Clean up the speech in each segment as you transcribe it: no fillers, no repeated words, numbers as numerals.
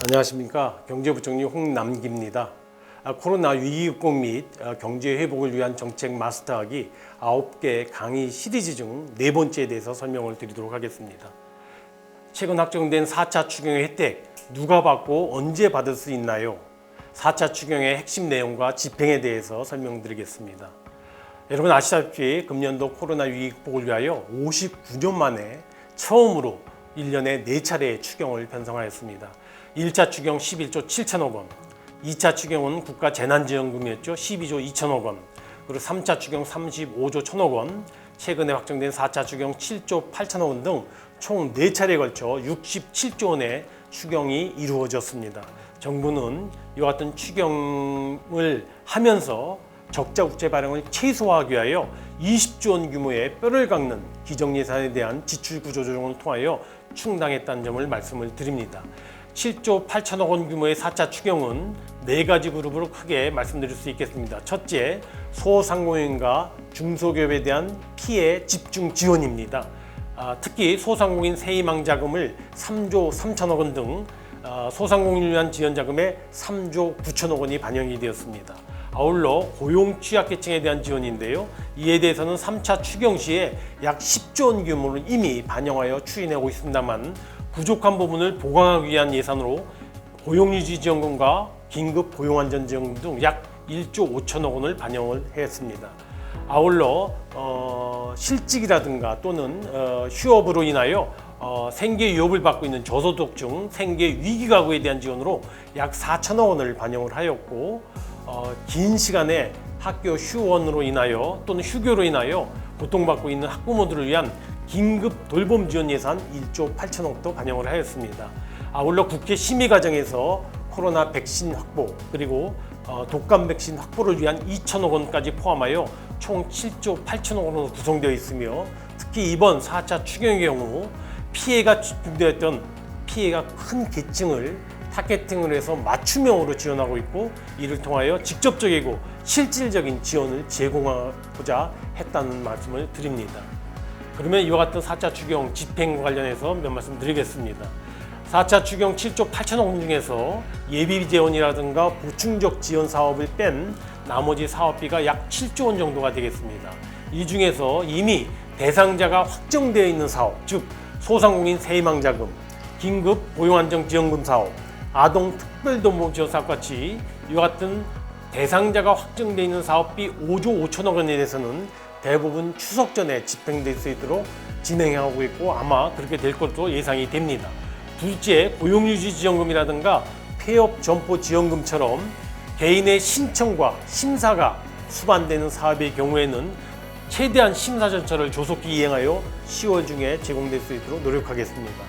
안녕하십니까. 경제부총리 홍남기입니다. 코로나 위기 극복 및 경제 회복을 위한 정책 마스터하기 9개 강의 시리즈 중 4번째에 대해서 설명을 드리도록 하겠습니다. 최근 확정된 4차 추경의 혜택 누가 받고 언제 받을 수 있나요? 4차 추경의 핵심 내용과 집행에 대해서 설명드리겠습니다. 여러분 아시다시피 금년도 코로나 위기 극복을 위하여 59년 만에 처음으로 1년에 4차례의 추경을 편성하였습니다. 1차 추경 11조 7천억 원, 2차 추경은 국가재난지원금이었죠. 12조 2천억 원, 그리고 3차 추경 35조 1천억 원, 최근에 확정된 4차 추경 7조 8천억 원 등 총 4차례에 걸쳐 67조 원의 추경이 이루어졌습니다. 정부는 이와 같은 추경을 하면서 적자 국채 발행을 최소화하기 위하여 20조 원 규모의 뼈를 깎는 기정예산에 대한 지출 구조 조정을 통하여 충당했다는 점을 말씀을 드립니다. 7조 8천억 원 규모의 4차 추경은 4가지 그룹으로 크게 말씀드릴 수 있겠습니다. 첫째, 소상공인과 중소기업에 대한 피해 집중 지원입니다. 특히 소상공인 세희망 자금을 3조 3천억 원 등 소상공인을 위한 지원 자금에 3조 9천억 원이 반영이 되었습니다. 아울러 고용 취약계층에 대한 지원인데요. 이에 대해서는 3차 추경 시에 약 10조 원 규모를 이미 반영하여 추진하고 있습니다만 부족한 부분을 보강하기 위한 예산으로 고용유지지원금과 긴급 고용안전지원금 등 약 1조 5천억 원을 반영을 했습니다. 아울러 실직이라든가 또는 휴업으로 인하여 생계 위협을 받고 있는 저소득층 생계 위기 가구에 대한 지원으로 약 4천억 원을 반영을 하였고 긴 시간에 학교 휴원으로 인하여 또는 휴교로 인하여 고통받고 있는 학부모들을 위한 긴급 돌봄 지원 예산 1조 8천억도 반영을 하였습니다. 아울러 국회 심의 과정에서 코로나 백신 확보 그리고 독감 백신 확보를 위한 2천억 원까지 포함하여 총 7조 8천억 원으로 구성되어 있으며 특히 이번 4차 추경의 경우 피해가 집중되었던 피해가 큰 계층을 타겟팅을 해서 맞춤형으로 지원하고 있고 이를 통하여 직접적이고 실질적인 지원을 제공하고자 했다는 말씀을 드립니다. 그러면 이와 같은 4차 추경 집행과 관련해서 몇 말씀 드리겠습니다. 4차 추경 7조 8천억 원 중에서 예비 재원이라든가 보충적 지원 사업을 뺀 나머지 사업비가 약 7조 원 정도가 되겠습니다. 이 중에서 이미 대상자가 확정되어 있는 사업, 즉 소상공인 세희망 자금, 긴급 고용안정지원금 사업, 아동 특별돌봄 지원 사업 같이 이와 같은 대상자가 확정되어 있는 사업비 5조 5천억 원에 대해서는 대부분 추석 전에 집행될 수 있도록 진행하고 있고 아마 그렇게 될 것으로 예상이 됩니다. 둘째, 고용유지지원금이라든가 폐업 점포 지원금처럼 개인의 신청과 심사가 수반되는 사업의 경우에는 최대한 심사 절차를 조속히 이행하여 10월 중에 제공될 수 있도록 노력하겠습니다.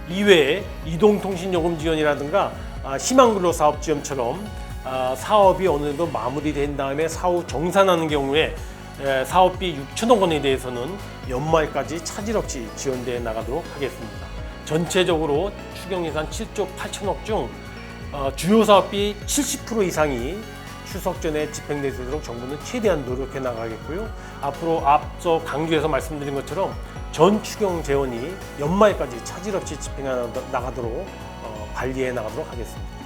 이외에 이동통신요금 지원이라든가 희망근로 사업 지원처럼 사업이 어느 정도 마무리된 다음에 사후 정산하는 경우에 사업비 6천억 원에 대해서는 연말까지 차질 없이 지원되어 나가도록 하겠습니다. 전체적으로 추경 예산 7조 8천억 중 주요 사업비 70% 이상이 추석 전에 집행될 수 있도록 정부는 최대한 노력해 나가겠고요. 앞으로 앞서 강조해서 말씀드린 것처럼 전 추경 재원이 연말까지 차질 없이 집행해 나가도록 관리해 나가도록 하겠습니다.